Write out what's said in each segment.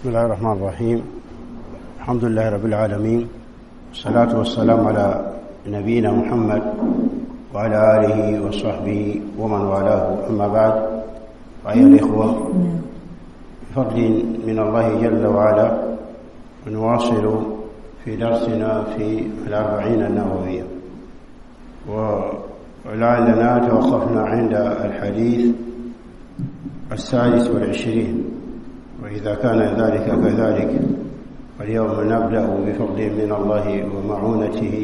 بسم الله الرحمن الرحيم. الحمد لله رب العالمين، والصلاة والسلام على نبينا محمد وعلى آله وصحبه ومن والاه، أما بعد. أيها الإخوة، بفضل من الله جل وعلا نواصل في درسنا في 40 النووية، ولعلنا توقفنا عند الحديث 26، وإذا كان ذلك كذلك فاليوم نبدأ بفضل من الله ومعونته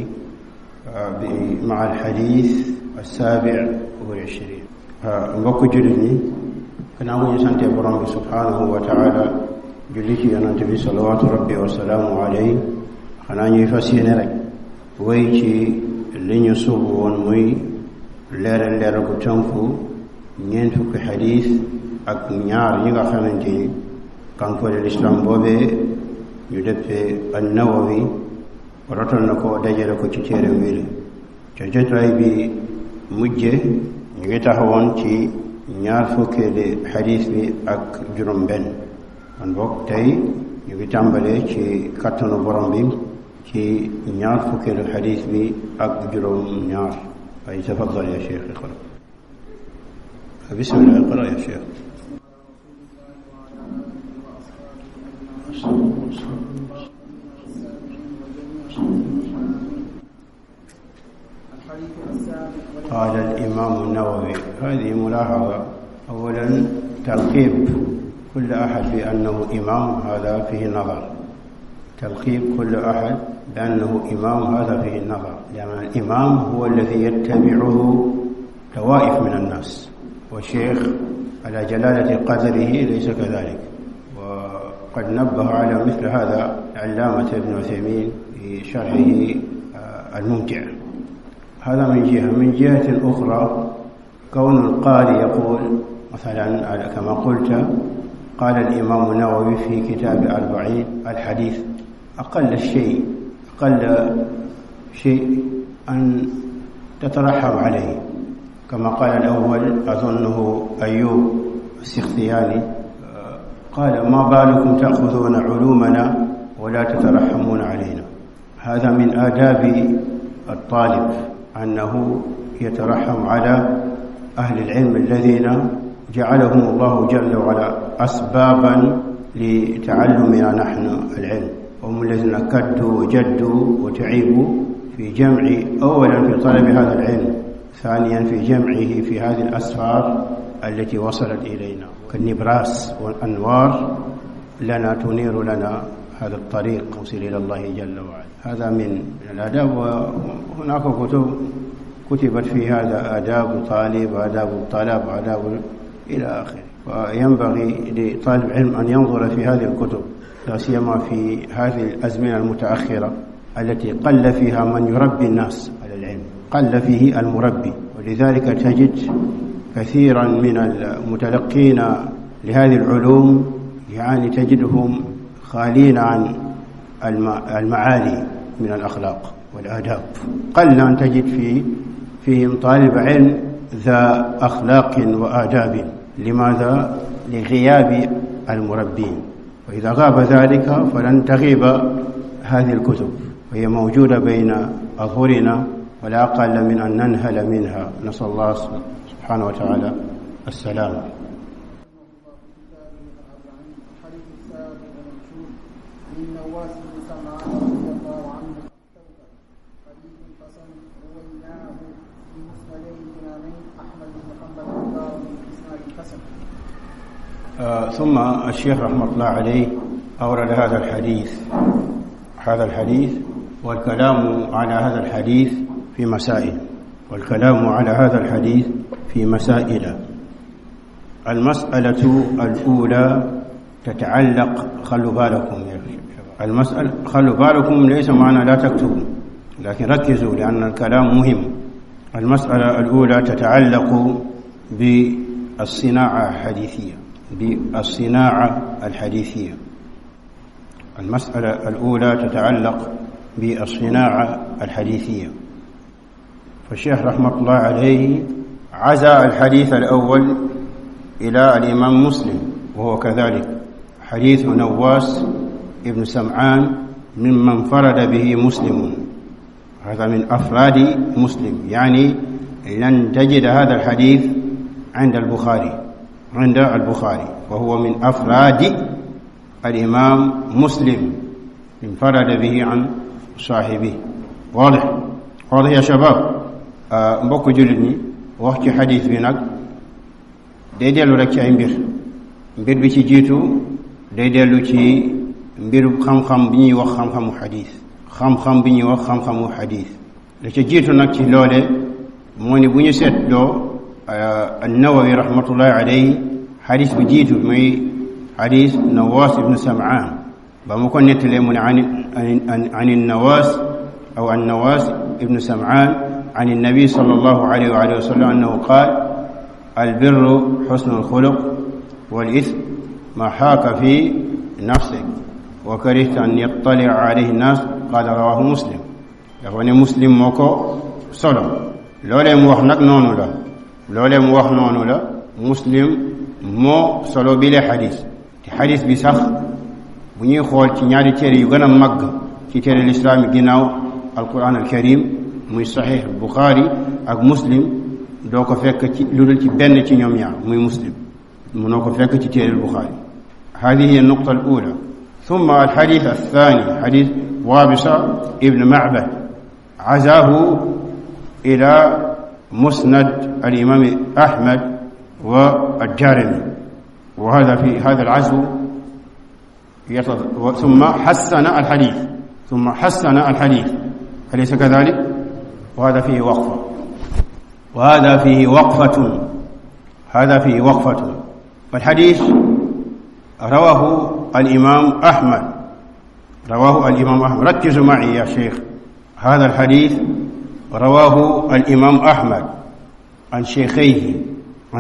مع الحديث 27. mbokk jullit ñi, gannaaw ñu sante borom bi subhanahu wa taala, julli ci yonante bi salawaatu rabbi wa salaamu alayhi, xanaa ñuy fas yéene rek wéy ci li ñu suubu woon muy leeral gu tënku ñeent fukki xadiis ak ñaar ñi nga xamante ni kankoore l'islam boobee ñu dëppee an-Nawawi rotal na ko dajale ko ci téere wi. ca jotaay bi mujje ñu ngi taxawoon ci ñaar fukkeeli xadiis bi ak juróom benn. kon boog tey ñu ngi tàmbalee ci kattanu borom bi ci ñaar fukkeelu xadiis bi ak juróom ñaar. ay tafaddal ya cheikh, iqra. bismillah, iqra ya cheikh. قال الإمام النووي. هذه ملاحظة. أولا، تلقيب كل أحد بأنه إمام هذا فيه نظر. تلقيب كل أحد بأنه إمام هذا فيه النظر، لأن الإمام هو الذي يتبعه طوائف من الناس، والشيخ على جلالة قدره ليس كذلك. وقد نبه على مثل هذا علامة ابن عثيمين في شرحه الممتع. هذا من جهة. من جهة أخرى، كون القارئ يقول مثلا كما قلت، قال الإمام النووي في كتاب 40 الحديث، أقل شيء أن تترحم عليه، كما قال الأول أظنه أيوب السختياني، قال: ما بالكم تأخذون علومنا ولا تترحمون علينا. هذا من آداب الطالب، أنه يترحم على أهل العلم الذين جعلهم الله جل وعلا أسبابا لتعلمنا نحن العلم، هم الذين كدوا وجدوا وتعبوا في جمع، أولا في طلب هذا العلم، ثانيا في جمعه في هذه الأسفار التي وصلت إلينا كالنبراس والأنوار لنا تنير لنا هذا الطريق موصل إلى الله جل وعلا. هذا من الآداب. وهناك كتب كتبت في هذا، آداب طالب، آداب الطلب، آداب إلى آخره. وينبغي لطالب العلم أن ينظر في هذه الكتب، لا سيما في هذه الأزمنة المتأخرة التي قل فيها من يربي الناس على العلم، قل فيه المربي. ولذلك تجد كثيرا من المتلقين لهذه العلوم يعني تجدهم خالين عن المعالي من الأخلاق والآداب. قل أن تجد فيهم طالب علم ذا أخلاق وآداب. لماذا؟ لغياب المربين. وإذا غاب ذلك فلن تغيب هذه الكتب، وهي موجودة بين أظهرنا، ولا أقل من أن ننهل منها. نسأل الله سبحانه وتعالى السلامة. ثم الشيخ رحمه الله عليه أورد هذا الحديث والكلام على هذا الحديث في مسائل. المسألة الأولى تتعلق، خلوا بالكم يا المسألة، خلوا بالكم، ليس معنى لا تكتبوا، لكن ركزوا لأن الكلام مهم. المسألة الأولى تتعلق بالصناعة الحديثية. المسألة الأولى تتعلق بالصناعة الحديثية. فالشيخ رحمة الله عليه عزى الحديث الأول إلى الإمام مسلم، وهو كذلك حديث نواس ابن سمعان ممن فرد به مسلم، هذا من أفراد مسلم، يعني لن تجد هذا الحديث عند البخاري، وهو من أفراد الإمام مسلم انفرد به عن صاحبه. واضح يا شباب. mbokk jullit ñi wax ci xadis bi nag day dellu rek ci ay mbir bi ci jiitu day dellu ci mbiru xam-xam bi ñuy wax xam-xamu xadis la ca jiitu nag ci loole moo ni bu ñu seetloo an-Nawawi rahmatullahi alayhi xadis bu jiitu muy xadis Nawaas ibnu Sam'aan ba mu ko nettalee mu ne an Nawaas aw an Nawaas ibnu Sam'aan عن النبي صلى الله عليه وآله وسلم أنه قال: البر حسن الخلق والإثم ما حاك في نفسك وكرهت أن يطلع عليه الناس. قال رواه مسلم. يعني مسلم موكو صلى لولا موخنك نونو لا مسلم مو صلو بلا حديث بسخ بني خول ci ñaari téré yu gëna mag ci téré l'islam ginaaw القرآن الكريم muy sahih Bukhari ak Muslim doo ko fekk ci lu dul ci benn ci ñoom ñaar muy Muslim mënoo ko fekk ci téere Bukhari. هذه هي النقطة الأولى. ثم الحديث الثاني حديث وابصة ابن معبد عزاه إلى مسند الإمام أحمد والجارمي، وهذا في هذا العزو ثم حسن الحديث أليس كذلك؟ وهذا فيه وقفة. والحديث رواه الإمام أحمد. ركزوا معي يا شيخ. هذا الحديث رواه الإمام أحمد عن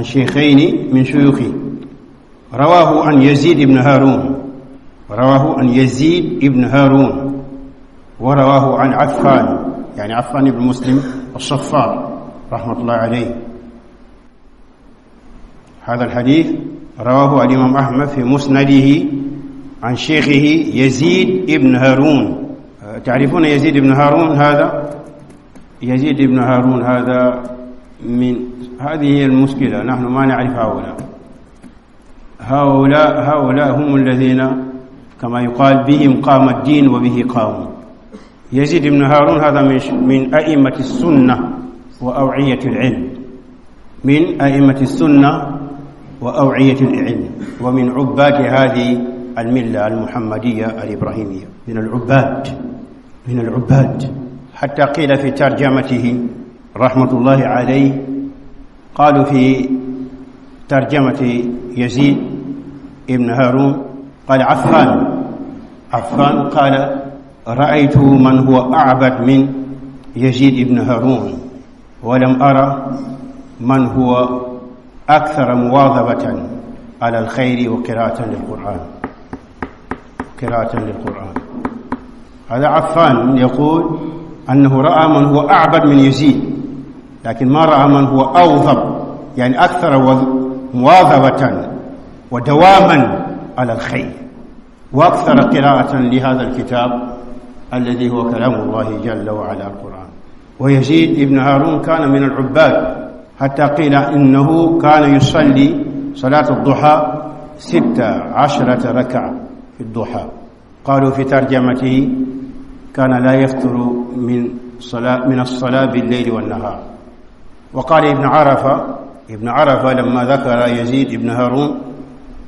شيخين من شيوخه. رواه عن يزيد بن هارون ورواه عن عفان، يعني عفان بن مسلم الصفار رحمة الله عليه. هذا الحديث رواه الإمام أحمد في مسنده عن شيخه يزيد بن هارون. تعرفون يزيد بن هارون هذا من هذه هي المشكلة، نحن ما نعرف هؤلاء هم الذين كما يقال بهم قام الدين وبه قاموا. يزيد بن هارون هذا من أئمة السنة وأوعية العلم، ومن عباد هذه الملة المحمدية الإبراهيمية، من العباد حتى قيل في ترجمته رحمة الله عليه، قالوا في ترجمة يزيد بن هارون قال عفان قال: رأيت من هو أعبد من يزيد بن هارون، ولم أرى من هو أكثر مواظبة على الخير وقراءة للقرآن. هذا عفان يقول أنه رأى من هو أعبد من يزيد، لكن ما رأى من هو أوظب، يعني أكثر مواظبة ودواما على الخير وأكثر قراءة لهذا الكتاب الذي هو كلام الله جل وعلا القرآن. ويزيد بن هارون كان من العباد، حتى قيل إنه كان يصلي صلاة الضحى 16 ركعة في الضحى. قالوا في ترجمته كان لا يفتر من الصلاة بالليل والنهار. وقال ابن عرفة لما ذكر يزيد بن هارون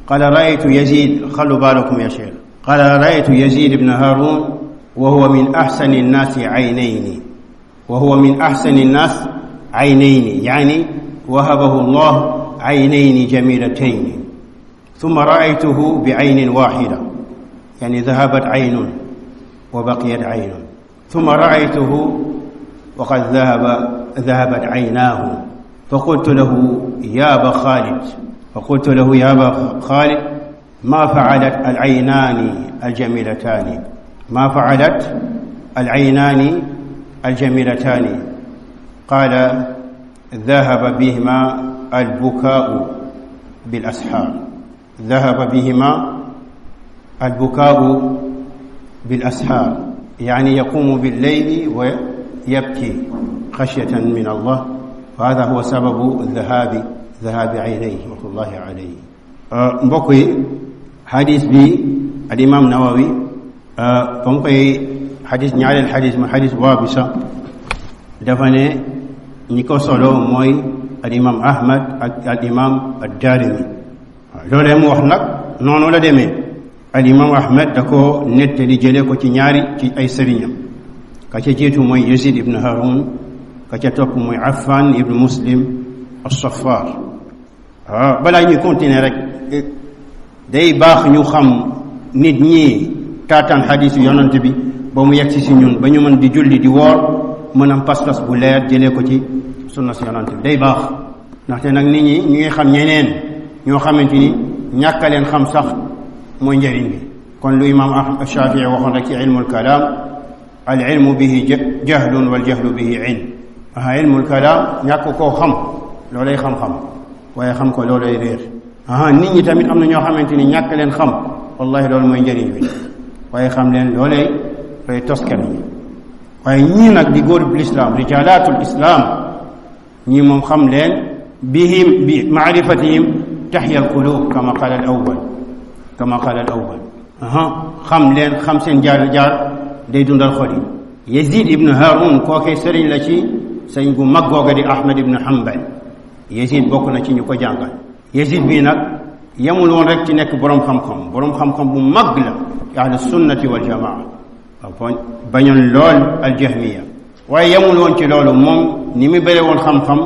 قال: رأيت يزيد، خلوا بالكم يا شيخ، قال: رأيت يزيد بن هارون وهو من أحسن الناس عينين، يعني وهبه الله عينين جميلتين. ثم رأيته بعين واحدة، يعني ذهبت عين وبقيت عين. ثم رأيته وقد ذهبت عيناه، فقلت له يا أبا خالد ما فعلت العينان الجميلتان؟ قال: ذهب بهما البكاء بالأسحار. ذهب بهما البكاء بالأسحار يعني يقوم بالليل ويبكي خشية من الله وهذا هو سبب ذهاب عينيه رحمة الله عليه mbokk yi xadis bi al imam Nawawi ba mu koy xadis ñaareel xadis mu xadis Waabisa dafa ne ñi ko solo mooy al imam Ahmad ak al imam ad-Daarimi loolee mu wax nag noonu la demee al imam Ahmad da ko nettali jëlee ko ci ay sëriñam ka ca jiitu mooy Yazid ibn Harun ka ca topp mooy Affan ibn Muslim as-Saffar balaa ñuy continuer rek day baax ñu xam nit ñi taataan xadiisu yonent bi ba mu yegg si ñun ba ñu mën di julli di woor mën am pas-pas bu leer jëlee ko ci sunna si yonent bi day baax ndaxte nag nit ñi ñu ngi xam ñeneen ñoo xamante ni ñàkk leen xam sax mooy njëriñ bi kon lu imam Shafii waxoon rek ci ilmul kalaam al ilmu bihi jahlun wal jahlu bihi ilm ilmul kalaam ñàkk koo xam loolay xam-xam waaye xam ko loolay réer nit ñi tamit am na ñoo xamante ni ñàkk leen xam wallahi loolu mooy njëriñ bi waaye xam leen loolay toskan ñi waaye ñii nag di góor bi lislaam rijalaatul islaam ñii moom xam leen bi maarifatihim taxya alqulub kama qaala al awwal xam leen xam seen jaar day dundal xol yi Yazid ibn Harun kookee sëriñ la ci sëriñ gu mag googa di Ahmad ibn Hanbal Yazid bokk na ci ñu ko jàngal Yazid bii nag yemul woon rek ci nekk boroom xam-xam bu mag la ci ahlu sunnati wal jamaa bañoon lool aljahmiya waaye yemul woon ci loolu moom ni mu bëre woon xam-xam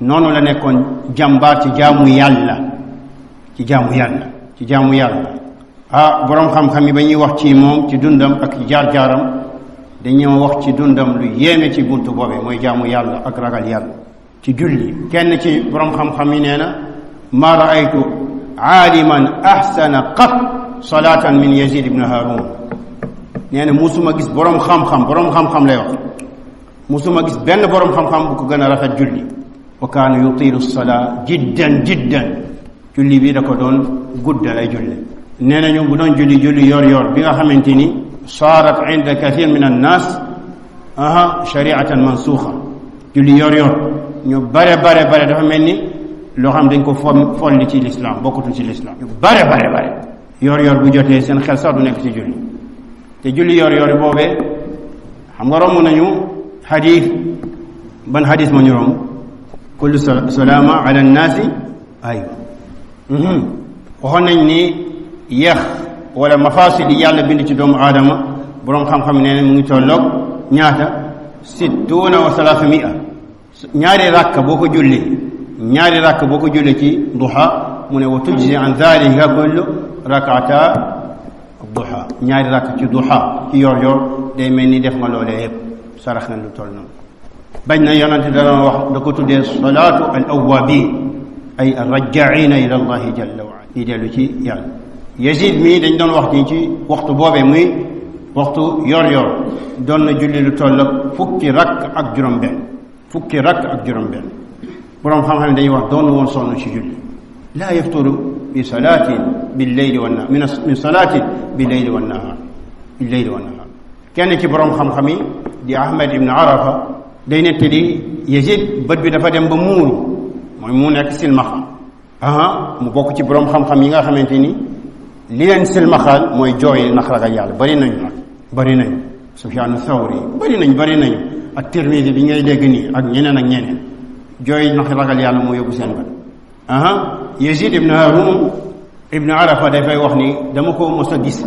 noonu la nekkoon jàmbaar ci jaamu yàlla boroom xam-xam yi ba ñuy wax ci moom ci dundam ak jaar-jaaram dañoo wax ci dundam lu yéeme ci buntu boobee mooy jaamu yàlla ak ragal yàlla ci julli kenn ci boroom xam-xam yi nee na ma raaytu aaliman ahsana qat salatan min Yazid ibn Harun nee na musuma gis boroom xam-xam lay wax musuma gis benn boroom xam-xam bu ko gën a rafet julli wa kaana yutilu salaa jiddan julli bi da ko doon guddal ay julli nee nañu bu doon julli yor bi nga xamante ni saarat inda kathir min annas shariatan mansuuxa julli yor ñu bare dafa mel ni loo xam dañ ko folli ci lislaam bokkutu ci lislaam ñu bare yor bu jotee seen xel sax du nekk ci julli te julli yor boobee xam nga romb nañu xadis ban xadis ma ñu romb kullu salaama ala nnaasi waxoon nañ ni yeex wala mafasid yi yàlla bind ci doomu aadama boroom xam-xam nee na mu ngi tolloog ñaata 60 wa 300 ñaari rakk boo ko julli ci duha mu ne wa tujzi an dhalika kullu rakata duha ñaari rakk ci duha ci yor day mel ni def nga loolee yépp sarax na lu toll noonu bañ na yonente dana wax da ko tuddee salaatu al awwabin ay arrajjaina ila allahi jalla wa ala ñi dellu ci yàlla Yazid mii dañ doon wax ni ci waxtu boobee muy waxtu yor doon na julli lu toll fukki rakk ak juróom benn boroom xam-xam dañuy wax doon woon sonn ci julli laa yafturu bi salaatin bil layli wan nahaar min salaatin bil layli wan nahaar kenn ci boroom xam-xam yi di Ahmad ibn Arafa day nettali Yazid bët bi dafa dem ba muuru mooy mu nekk silmaxa mu bokk ci boroom xam-xam yi nga xamante ni li leen silmaxaal mooy jooy ndax ragal yàlla bari nañu Sufyaan Thawri bari nañu ak Tirmidi bi ngay dégg nii ak ñeneen jooy ndax ragal yàlla moo yóbbu seen bët Yazid ibn Harun ibn Arafa dafay wax ni dama ko mos a gis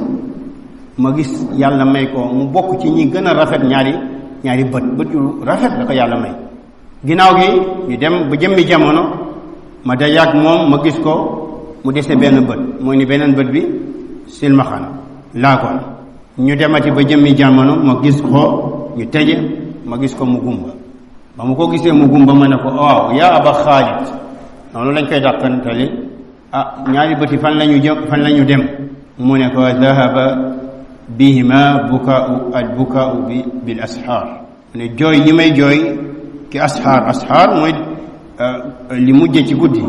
yàlla may ko mu bokk ci ñi gën a rafet ñaari bët yu rafet la ko yàlla may ginnaaw gi ñu dem ba jëmmi jamono ma dajaak moom ma gis ko mu dese benn bët mooy ni beneen bët bi silmaxana laa ko ñu demati ba jëmmi jamono ma gis ko ñu tëje ma gis ko mu gumba ba mu ko gisee mu gumba ma ne ko waaw yaa aba Xaalid noonu lañ koy dàqantali ñaari bëti fan lañu dem mu ne ko dahaba bihima bukaau bil asxaar mu ne jooy ñi may jooy ki asxaar mooy li mujje ci guddi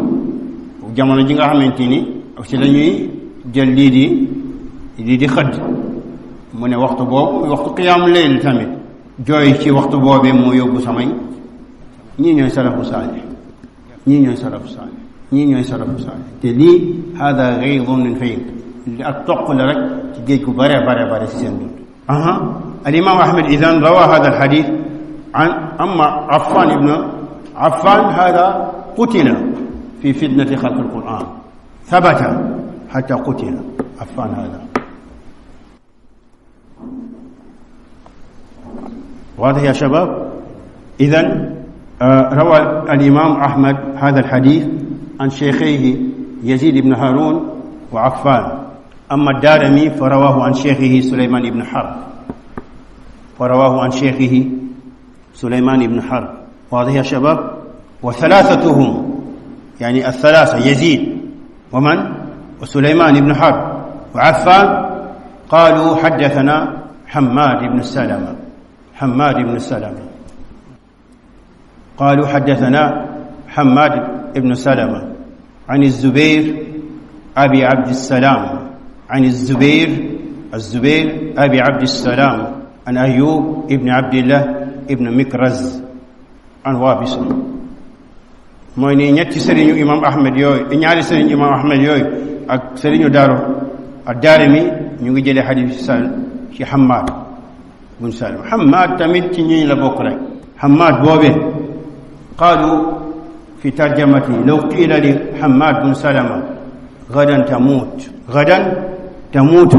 jamono ji nga xamante ni ci la ñuy jël lii di di xëdd mu ne waxtu boobu waxtu qiyaam layl tamit jooy ci waxtu boobee moo yóbbu samay ñii ñooy salafu saalih ñii ñooy salafu saalih ñii ñooy salafu saalih te lii hada ghaydun min fayd ak toq la rek ci géej gu bare bare bare ci seen dund الإمام أحمد إذن روى هذا الحديث عن أما عفان هذا قتل في فتنة خلق القرآن ثبت حتى قتل عفان هذا واضح يا شباب إذن روى الإمام أحمد هذا الحديث عن شيخيه يزيد بن هارون وعفان أما الدارمي فرواه عن شيخه سليمان بن حرب واضح يا شباب وثلاثتهم يعني الثلاثة يزيد وسليمان بن حرب وعفان قالوا حدثنا حماد بن سلمة عن الزبير أبي عبد السلام أبي عبد السلام عن أيوب ابن عبد الله ابن مكرز عن وابصة mooy ni ñetti sëriñu imam ahmed yooyu ñaari sëriñu imam ahmed yooyu ak sëriñu daaru ak daarimi ñu ngi jëlee xadis ci Hammad bun Salama Hammad tamit ci ñi la bokk rek Hammad boobee qaalu fi tarjamati law qiila li Hammad bun Salama gadan tamuutu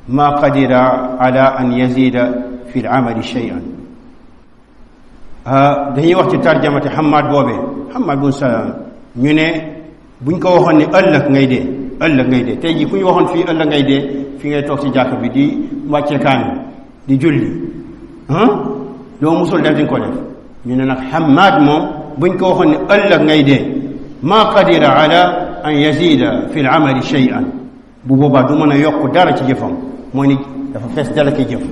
ma qadira ala an yazida fi al-amali shay'an dañuy wax ci tarjamati Hammad boobee Hammad bun Salama ñu ne buñ ko waxoon ni ëllëg ngay dee tey jii ku ñu waxoon fii ëllëg ngay dee fi ngay toog ci jàkk bi di wàcce kaamil di julli loo musul def di nga ko def ñu ne nag Hammad moom buñ ko waxoon ni ëllëg ngay dee ma qadira ala an yazida fi al-amali shay'an bu boobaa du mën a yokk dara ci jëfam mooy ni dafa fees dala ki jëf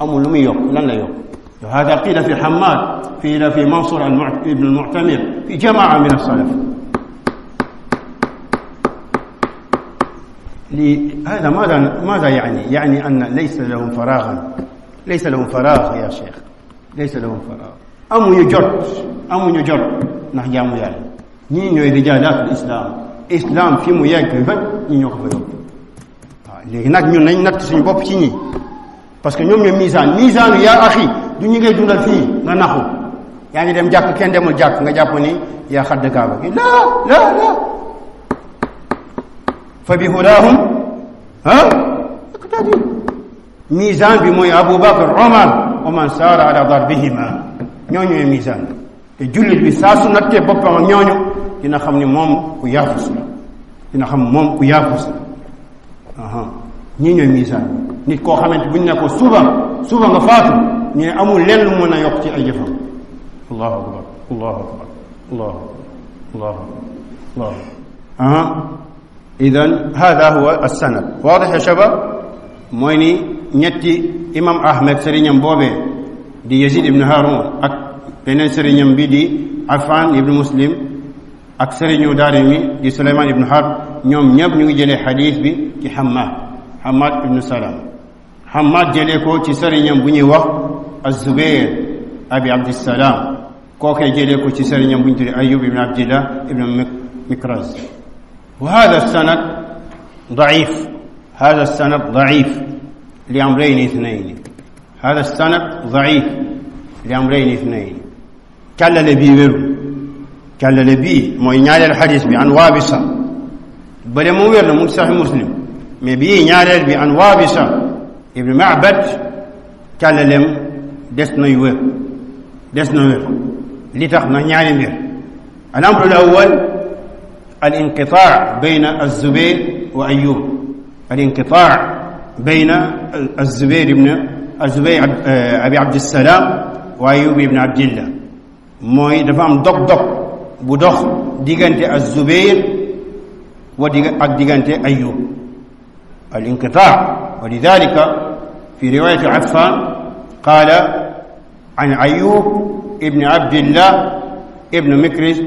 amul lu muy yokk lan la yokk وهذا قيل في حماد قيل في منصور ابن المعتمر في جماعة من السلف هذا ماذا يعني أن ليس لهم فراغ يا شيخ ليس لهم فراغ أم يجر نحجام يالا ñi ñooy rijaalaat islam fi mu yegg fa ñi ñoo ko fa yóbbu waaw léegi nag ñun nañ natt suñu bopp ci ñi parce que ñoom ñooy misaanu yaa axi du ñu ngay dundal fii nga naxu yaa ngi dem jàkk kenn demul jàkk nga jàpp ni yaa xadd kaaba gi la fa bi hudaahum iqtadi misaan bi mooy Abubakar Omar wa man saara ala darbihima ñooñu ñooy misaan te jullit bi saa su nattee boppam ak ñooñu dina xam ni moom ku yaafus la ñii ñooy misaan nit koo xamante buñ ne ko suba nga faatu ñu ne amul lenn lu mën a yokk ci ay jëfam allahu akbar idan hada huwa as-sanad waadih ya shabab mooy ni ñetti imam ahmed sëriñam boobee di Yazid ibn Harun ak beneen sëriñam bi di Affan ibn Muslim ak sëriñu Daarimi di Sulayman ibn Harb ñoom ñëpp ñu ngi jëlee xadiis bi ci Hammad ibn Salama Hammad jëlee ko ci sëriñam bu ñuy wax Az-Zubayr abi Abdissalaam kookee jëlee ko ci sëriñam bu ñu tuddee Ayyub ibn Abdillah ibn Mikraz wa hada sanad ضعيف لأمرين اثنين càllale bii mooy ñaareel xadis bi an Waabisa bële mu wér na mu ngi Sahih Muslim mais bii ñaareel bi an Waabisa ibn Ma'bad càllalem des na wér li tax na ñaari mbir al-amru al-awwal al-inqitaa' bayna az-Zubayr wa Ayyub al-inqitaa' bayna az-Zubayr abi Abdissalaam wa Ayyub ibn Abdillah mooy dafa am dog bu dox diggante az-Zubayr ak diggante Ayyub al-inqitaa' wa lidhalika fi riwayati Affan qala an Ayyub ibn Abdillah ibn Mikraz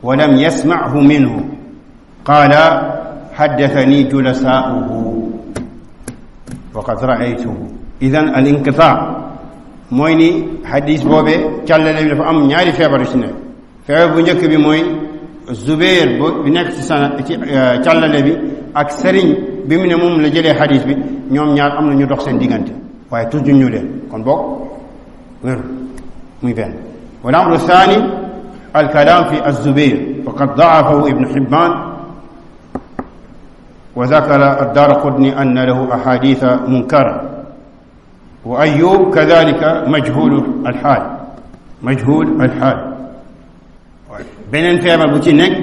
ولم يسمعه منه قال حدثني جلساؤه وقد رأيته. إذن الانقطاع موي حديث بوبي تيالale dafa am ñaari febar ci nek febar bu ñëk bi moy Zubair bi nek ci sana ci tialale bi ak serigne bi mu ne mom la jëlé hadith bi ñom ñaar am na ñu dox seen digënté waye tuddu ñu leen kon bok wër muy ben wal amru thani al kalam fi az-Zubair faqad da'afahu ibn Hibban وذكر الدارقطني أن له أحاديث منكرة وأيوب كذلك مجهول الحال beneen feebar bu ci nekk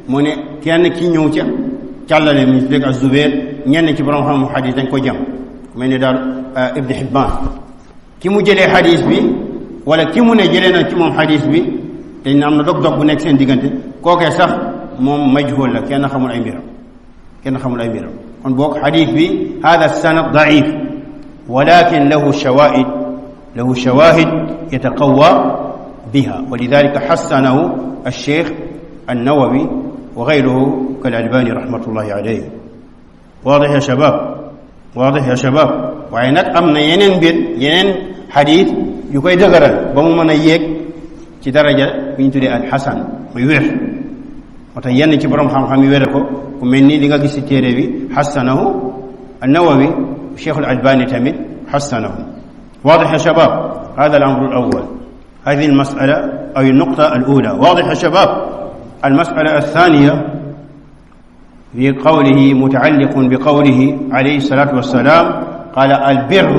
mu ne kenn ki ñëw ca càllale mi dégg az-Zubair ñenn ci borom xam xadis dañ ko jam mel ni daal Ibn Hibban ki mu jëlee xadis bi wala ki mu ne jëlee na ci moom xadis bi dañ na am na dog-dog bu nekk seen diggante kookee sax moom majhul la kenn xamul ay mbiram kon boog xadis bi hada sanad daif walakin lahu shawahid yataqawwa biha ولذلك حسنه الشيخ النووي وغيره كالألباني رحمة الله عليه. واضح يا شباب وعينك أمنا ينين حديث يكوي دغرل بمو من ييك ci daraja biñ tuddé al hasan muy wér wata yenn ci borom xam-xam yi wéré ko ku melni li nga gis ci téré bi hasanahu an-Nawawi Sheikh al-Albani tamit hasanahu. واضح يا شباب هذا الأمر الأول. هذه المسألة أو النقطة الأولى. واضح يا شباب. المسألة الثانية في قوله متعلق بقوله عليه الصلاة والسلام قال البر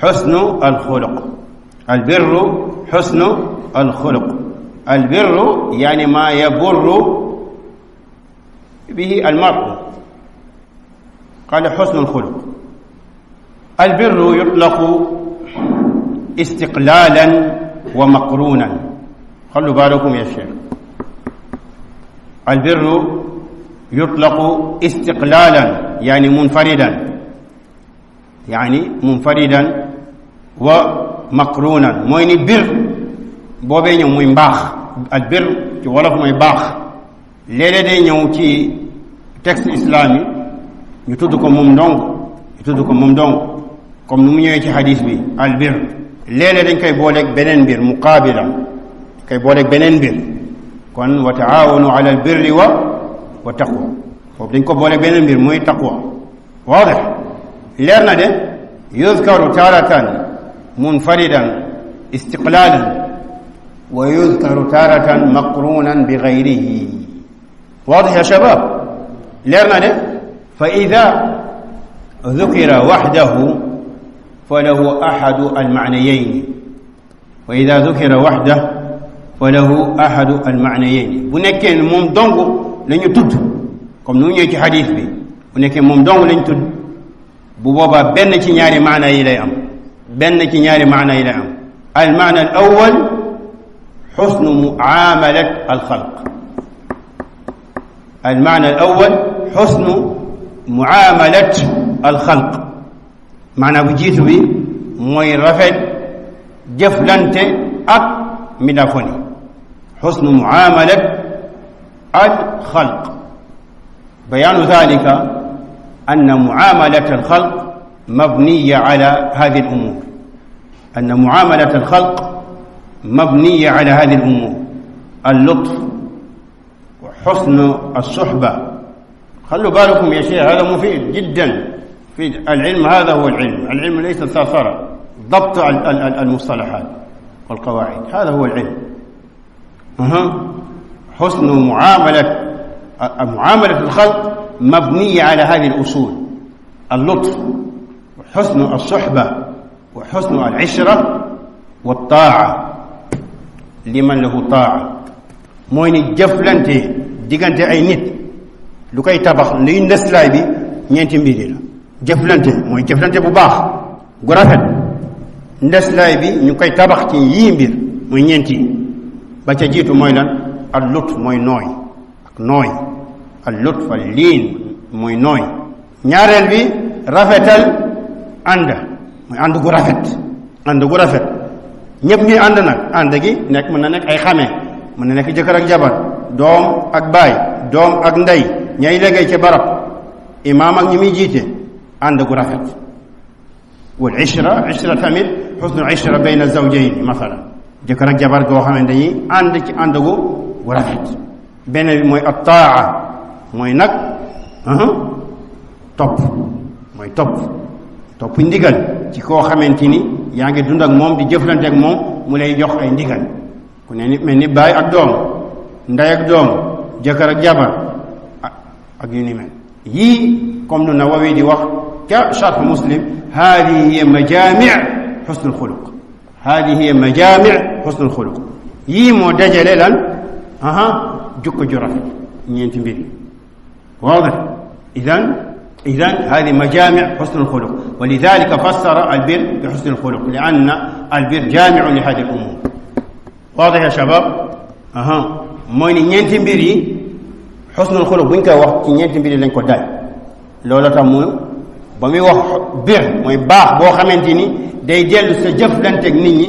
حسن الخلق. البر حسن الخلق. البر يعني ما يبر به المرء. قال حسن الخلق. البر يطلق استقلالا ومقرونا. خلوا بالكم يا شيخ. البر يطلق استقلالا يعني منفردا ومقرونا. موي بر بوبي ñew muy mbax albir ci wolof moy bax lélé day ñew ci texte islami ñu tuddu ko mom ndong comme nu mu ñëwee ci hadith bi albir lélé dañ koy booleeg beneen mbir muqabila koy booleeg beneen mbir kon wa taawanu ala albirri wa taqwa foofu dañ ko booleeg beneen mbir mooy taqwa واضح leer na de yuzkaru taratan munfaridan istiqlalan wa yuzkaru taratan maqrunan bighayrihi واضح يا شباب leer na de fa idha dhukira wahdahu فله أحد المعنيين. وإذا ذكر وحده فله أحد المعنيين. بنكين موم دونغ لا نيو تود كوم نو نيو ci hadith bi بنكين موم دونغ لا نيو تود bu boba ben ci ñaari maana yi lay am المعنى الأول حسن معاملة الخلق. المعنى الأول حسن معاملة الخلق. معنى بجيت بي موي رافet جفلانته اك ميدافوني. حسن معاملة الخلق. بيان ذلك أن معاملة الخلق مبنية على هذه الأمور. أن معاملة الخلق مبنية على هذه الأمور: اللطف وحسن الصحبة. خلوا بالكم يا شيخ هذا مفيد جدا في العلم. هذا هو العلم ليس ثرثرة. ضبط المصطلحات والقواعد هذا هو العلم. حسن معاملة الخلق مبنية على هذه الأصول: اللطف وحسن الصحبة وحسن العشرة والطاعة لمن له طاعة. mooy ni jëflante diggante ay nit lu koy tabax liy ndeslaay bi ñeenti mbir la. jëflante mooy jëflante bu baax gu rafet. ndeslaay bi ñu koy tabax ci yii mbir muy ñeenti ba ca jiitu mooy lan al lut mooy nooy ak nooy al lut fa liin mooy nooy. ñaareel bi rafetal ànd mooy ànd gu rafet. ànd gu rafet ñëpp ñuy ànd nag ànd gi nekk mën na nekk ay xame mën na nekk jëkkër ak jabar doom ak baay doom ak ndey ñay liggéey ci barab imaam ak ñi muy jiite ànd gu rafet wal ishra tamit xusnul ishra bayna zawjayn masalan jëkkër ak jabar goo xam ne dañuy ànd ci ànd gu rafet beneen bi mooy at-taa mooy nag topp ndigal ci koo xamante ni yaa ngi dund ak moom di jëflante ak moom mu lay jox ay ndigal ku ne ni mel ni baay ak doom ndey ak doom jëkkër ak jabar ak yu ni mel yii comme nu Nawawi di wax ca sharh Muslim hadihi hiya majami' husnul xuluq hadihi hiya majami' husnul xuluq yii moo dajale lan jukko ju rafet ñeenti mbir واضح إذن هذه مجامع حسن الخلق ولذلك فسر البر بحسن الخلق لأن البر جامع لهذه الأمور واضح يا شباب mooy ni ñeenti mbir yi xusnul xuluq bu ñu koy wax ci ñeenti mbir yi lañ ko daaj loolu tax mu ba muy wax bir mooy baax boo xamante ni day dellu sa jëflanteeg nit ñi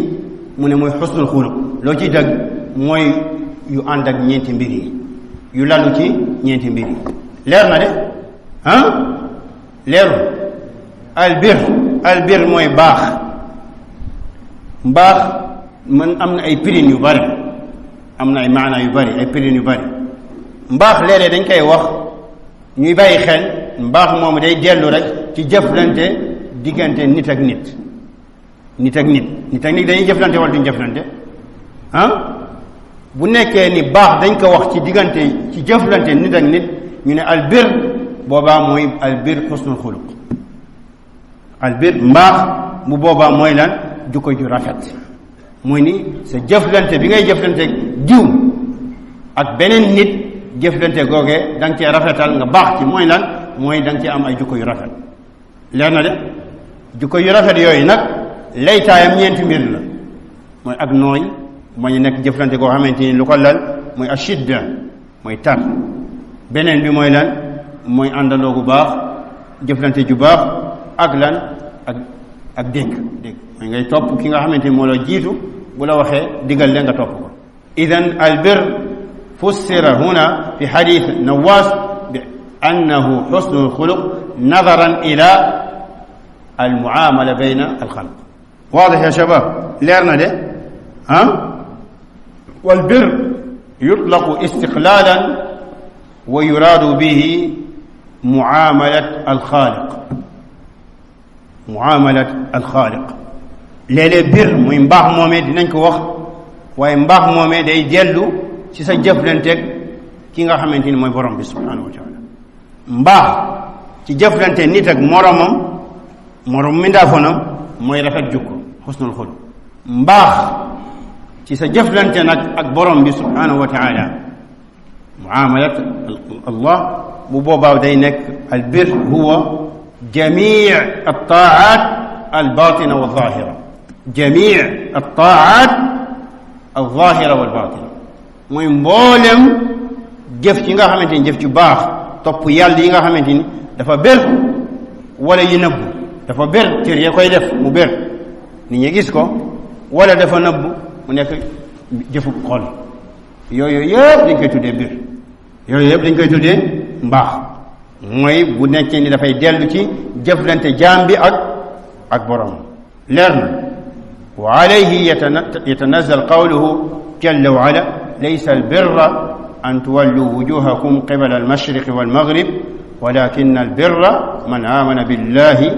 mu ne mooy xusnul xuluq loo ciy dëgg mooy yu ànd ak ñeenti mbir yi yu lalu ci ñeenti mbir yi leer na de leeru albir mooy baax mbaax man am na ay pirin yu bari am na ay maana yu bari ay pirin yu bari mbaax léeg-léeg dañ koy wax ñuy bàyyi xel mbaax moom day dellu rek ci jëflante diggante nit ak nit dañuy jëflante wala duñ jëflante bu nekkee ni baax dañ ko wax ci diggante ci jëflante nit ak nit ñu ne albir boobaa mooy albir xusnul xuluq albir mbaax mu boobaa mooy lan jukko ju rafet mooy ni sa jëflante bi ngay jëflante diw ak beneen nit jëflante googee da nga cee rafetal nga baax ci mooy lan mooy da nga cee am ay jukko yu rafet leer na de jukko yu rafet yooyu nag laytaayam ñeenti mbir la mooy ak nooy ma ñu nekk jëflante goo xamante ni lu ko lal mooy ashidda mooy tar beneen bi mooy lan mooy àndandoo gu baax jëflante ju baax ak lan ak dégg mooy ngay topp ki nga xamante ni moo la jiitu bu la waxee digal leen nga topp ko idan albir fussira huna fi xadis Nawaas bi annahu xusnul xuluq nadaran ila almuamala bayna alxalq waadix ya shabab leer na de والبر يطلق استقلالا ويراد به معاملة الخالق léeg-léeg bir muy mbaax moomee dinañ ko wax waaye mbaax moomee day dellu ci sa jëflanteeg ki nga xamante ni mooy borom bi subhanahu wa taala mbaax ci jëflante nit ak morom mindaafonam mooy rafet jukko xusnul xuluq mbaax ci sa jëflante nag ak borom bi subhanahu wa taala muamalat allah bu boobaa day nekk albir huwa jamii altaat albatina walzahira jamii altaat alzahira walbatina mooy mboolem jëf ci nga xamante ni jëf ci baax topp yàlla yi nga xamante ni dafa bér wala yi nëbbu dafa bér cër ya koy def mu bér nit ñi gis ko wala dafa nëbbu mu nekk jëfu xol yooyu yëpp dañ koy tuddee bir yooyu yëpp dañ koy tuddee mbaax mooy bu nekkee ni dafay dellu ci jëflante jaam bi ak borom leer na wa alayhi yatanazal qawluhu jalla wa ala laysa albirra an tuwallu wujuhakum qibala almashriqi walmaghrib walakin albirra man amana billahi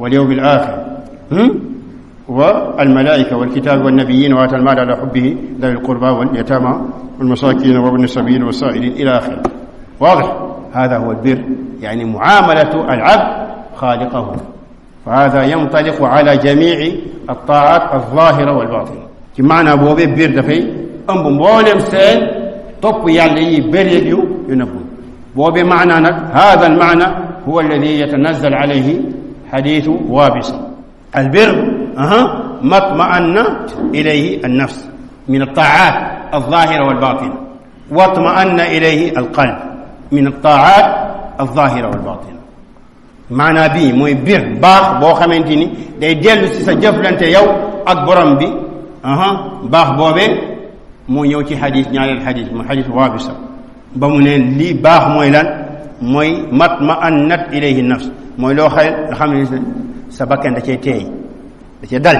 walyawmi alakhir والملائكة والكتاب والنبيين وآتى المال على حبه ذوي القربى واليتامى والمساكين وابن السبيل والسائلين إلى آخره واضح هذا هو البر يعني معاملة العبد خالقه فهذا ينطلق على جميع الطاعات الظاهرة والباطنة كمعنى أبو بير دفي أم بولم سين طب يلي بر ينبون وبمعنى هذا المعنى هو الذي يتنزل عليه حديث وابصة البر ما اطمأنت إليه النفس من الطاعات الظاهرة والباطنة واطمأن إليه القلب من الطاعات الظاهرة والباطنة معنى بي موي بير باخ بو خامتيني داي ديلو سي سا جفلانتي ياو اك بروم بي باخ بوبي moo ñëw ci xadis ñaareel xadis mu xadis waabisa ba mu ne lii baax mooy lan mooy matma'annat ilayhi nafs mooy loo xay nga xam ne sa bakkan da cee teey da cee dal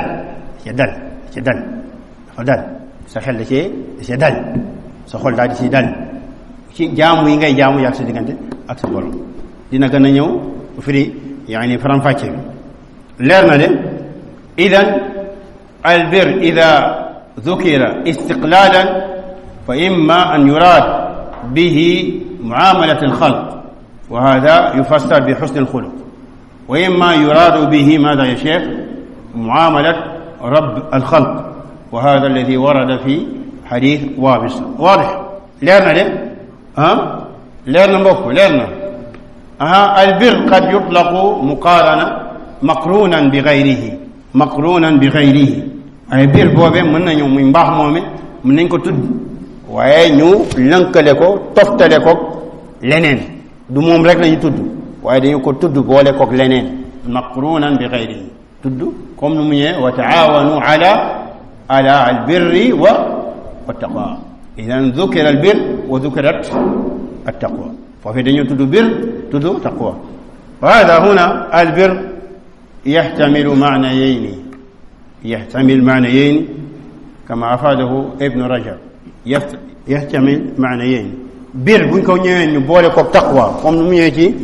dafa dal sa xel da cee dal sa xol daal di ci dal ci jaamu yi ngay jaamu yàgg sa diggante ak sa borom dina gën a ñëw firi yaani faram-fàcce bi leer na de idan albir ida ذكر استقلالا فإما أن يراد به معاملة الخلق وهذا يفسر بحسن الخلق وإما يراد به ماذا يا شيخ معاملة رب الخلق وهذا الذي ورد في حديث وابس واضح ليرنا ليه ليرنا مبوكو ليرنا البر قد يطلق مقرونا بغيره ay biir boobee mën nañu muy mbaax moome mën nañ ko tudd waaye ñu lënkale ko toftale ko leneen du moom rek lañu tudd waaye dañu ko tudd boole kook leneen maqrunan bi ghayrihi tudd comme nu mu ñëwee wa taawanu ala albirri wa taqwa idan dhukira albir wa dhukirat attaqwa foofu dañu tudd bir tudd taqwa wa hada huna albir yahtamilu ma'nayayn يحتمل معنيين كما أفاده ابن رجب يحتمل معنيين بير بن كو ñewé ñu boole ko taqwa comme nu ñewé ci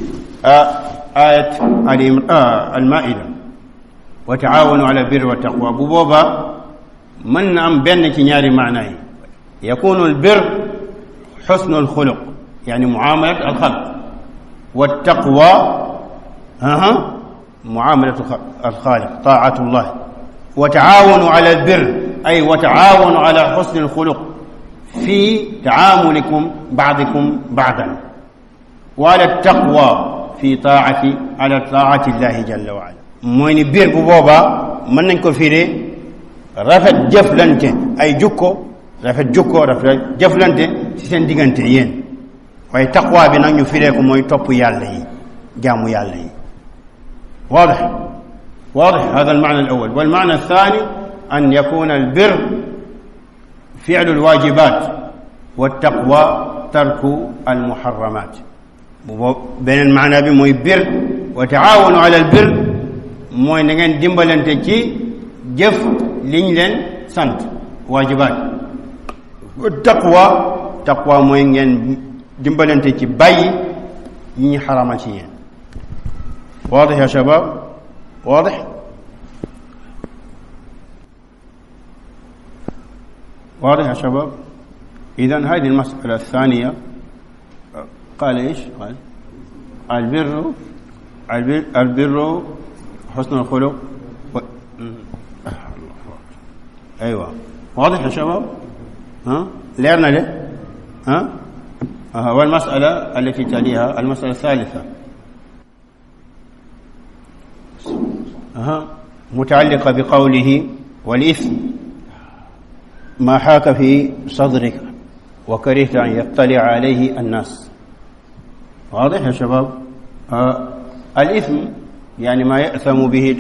ayat al-maida wa ta'awanu ala birri wa taqwa bu boba mën na am benn ci ñaari maana yi yakunu al-birr husnu al-khuluq yani muamalat al-khalq wa taqwa muamalat al-khaliq ta'atu Allah وتعاونوا على البر أي وتعاونوا على حسن الخلق في تعاملكم بعضكم بعضا وعلى التقوى في على طاعة الله جل وعلا موين بير بوبا من نكو فيري رافت جفلنت أي جوكو رافت جفلنت سين ديغانتي يين واي تقوى بي نك ني فيريكو موي توپ يالله جامو يالله واضح هذا المعنى الأول والمعنى الثاني أن يكون البر فعل الواجبات والتقوى ترك المحرمات بين المعنى بموي بر وتعاونوا على البر موي نغن ديمبالانتي تي جف لين لين سانت واجبات والتقوى تقوى موي نغن ديمبالانتي تي باي ني حرام تي واضح يا شباب واضح يا شباب إذن هذه المسألة الثانية قال إيش قال البر حسن الخلق أيوة واضح يا شباب ليرنا له والمسألة التي تليها المسألة الثالثة متعلقة بقوله والإثم ما حاك في صدرك وكرهت أن يطلع عليه الناس واضح يا شباب الإثم يعني ما يأثم به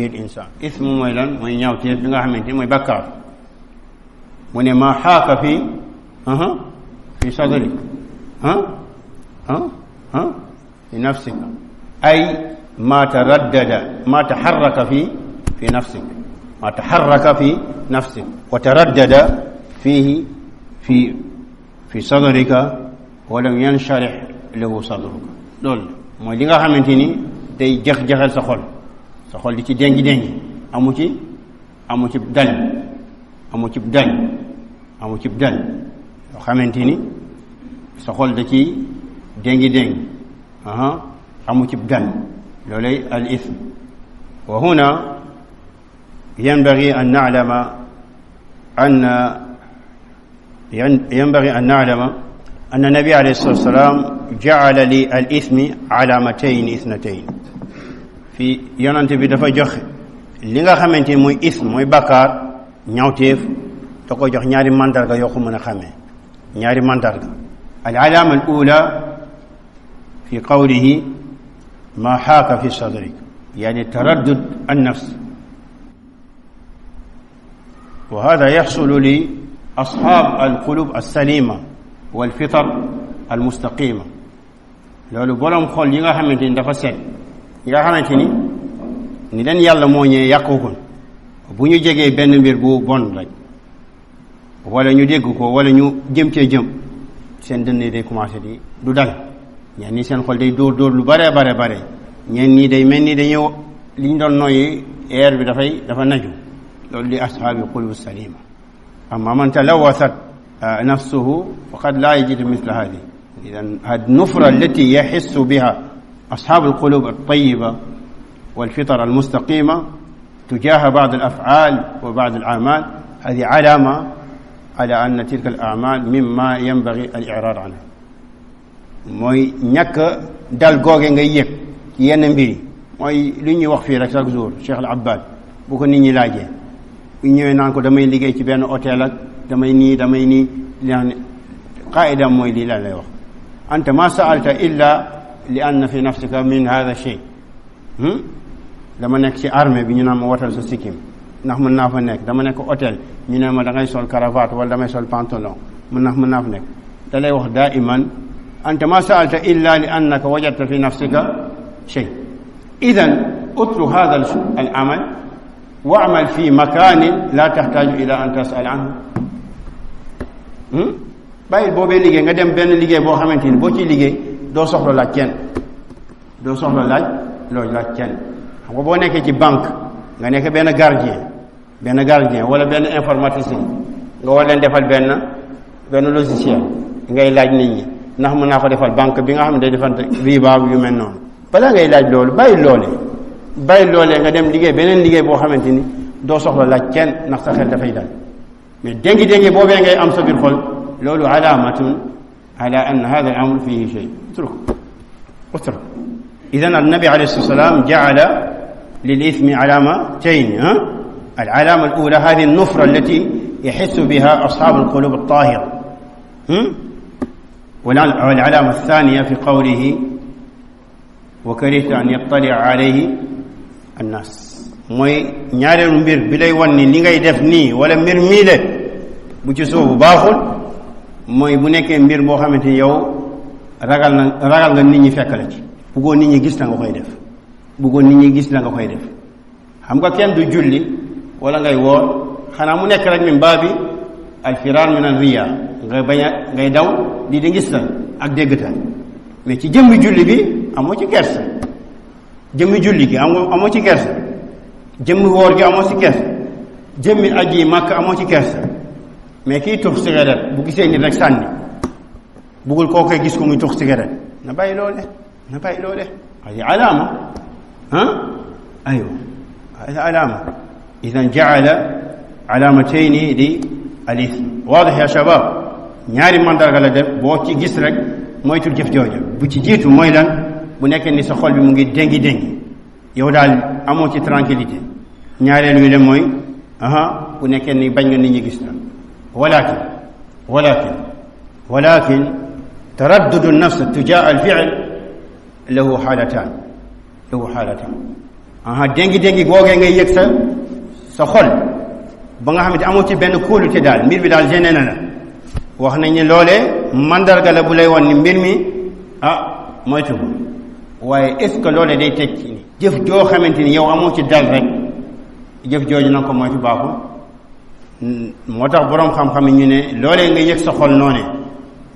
الإنسان إثم ميلان من يوتي بنغا خامتي موي بكار من ما حاك في صدرك في نفسك أي ما تحرك في نفسك وتردد فيه في صدرك ولم ينشرح له صدرك لول موي ليغا خامتيني day jax-jaxal sa xol di ci dengi amu ci dal yoo xamante ni sa xol da ci dengi amu ci dal لولي الإثم وهنا ينبغي أن نعلم أن النبي عليه الصلاة والسلام جعل للإثم علامتين اثنتين في يونانتي بي دافا جوخ ليغا خامتيني موي إثم موي بكار ñawteef da ko jox ñaari mandarga yoo ko mën a xamee ñaari mandarga العلامة الأولى في قوله ما حاك في صدرك يعني تردد النفس وهذا يحصل لأصحاب القلوب السليمة والفطر المستقيمة loolu borom xol yi nga xamanteni dafa set yi nga xamanteni ni len yàlla moo ñee yàqukul bu ñu jegee benn mbir bu bon rek wala ñu dégg ko wala ñu jëm cee jëm seen dënn day commencé di du dal ñen ni seen xol day dóor dóor lu bare bare bare ñen ni day mel ni dañu liñ doon noyyi air bi dafa naju loolu li ashaabi qulub salima amma man talawathat nafsuhu faqad la yajid mithla hadhihi إذن هذه النفرة التي يحس بها أصحاب القلوب الطيبة والفطر المستقيمة تجاه بعض الأفعال وبعض الأعمال هذه علامة على أن تلك الأعمال مما ينبغي الإعراض عنها موي ñak dal goge ngay yek yenn mbiri moy li ñuy wax fi rek chaque jour Cheikh Al-Abbad bu ko nit ñi laajee bu ñëwé nan ko damay liggéey ci benn hôtel ak damay ni قاعدة موي لي لا wax أنت ما سألت إلا لأن في نفسك من هذا الشيء dama nekk ci armée bi ñu naan ma watal sa sikkim ndax mën naa fa nekk dama nekk hôtel ñu ne ma da ngay sol cravate wala damay sol pantalon mën naa fa nekk da lay wax daiman أنت ما سألت إلا لأنك وجدت في نفسك شيء إذن اترك هذا العمل واعمل في مكان لا تحتاج إلى أن تسأل عنه bàyyil boobee liggéey nga dem benn liggéey boo xamante ni boo ciy liggéey doo soxla laaj kenn loolu laaj kenn xam nga boo nekkee ci banque nga nekk benn gardien wala benn informaticien nga war leen defal benn logiciel ngay laaj nit ñi ndax mën naa ko defal banque bi nga xam ne day defante riba yu mel noonu balaa ngay laaj loolu bàyyil loolee nga dem liggéey beneen liggéey boo xamante ni doo soxla laaj kenn ndax sa xel dafay dal mais déngi boobee ngay am sa biir xol لولو علامة على أن هذا الأمر فيه شيء اترك إذن النبي عليه الصلاة والسلام جعل للإثم علامتين العلامة الأولى هذه النفرة التي يحس بها أصحاب القلوب الطاهرة والعلامة الثانية في قوله وكرهت أن يطلع عليه الناس موي ñaarelu mbir bi lay won ni li ngay def nii wala mbir mii le bu ci soobu baaxul mooy bu nekkee mbir boo xamante yow ragal nga nit ñi fekk la ci bëggoo nit ñi gis la nga koy def xam nga kenn du julli wala ngay woor xanaa mu nekk rek min baabi al firar min al riya ngay daw di gis la ak déggtal mais ci jëmmi julli bi amoo ci kersa jëmmi julli gi amoo ci kersa jëmmi woor gi amoo ci kersa jëmmi aji màkk amoo ci kersa mais kii tux cigarette bu gisee nit rek sànni bugul koo koy gis ko muy tux cigarette na bàyyi loole هذه علامة أيوة هذه علامة إذا جعل علامتين للإثم واضح يا شباب ñaari mandarga la def boo ci gis rek moytul jëf jooja bu ci jiitu mooy lan bu nekkee ni sa xol bi mu ngi déngi yow daal amoo ci tranquillité ñaareel wi le mooy bu nekkee ni bañ nga nit ñi gis la ولكن تردد النفس تجاه الفعل له حالتان déngi googee ngay yëg sa xol ba nga xamante amoo ci benn kóolute daal mbir bi daal gêné na la wax nañ ne loolee mandarga la bu lay wan ni mbir mi moytu ko waaye est ce que loolee day teg ci ni jëf joo xamante ni yow amoo ci dal rek jëf jooju na ko moytu baaxul moo tax boroom xam-xam yi ñu ne loolee nga yëg sa xol noone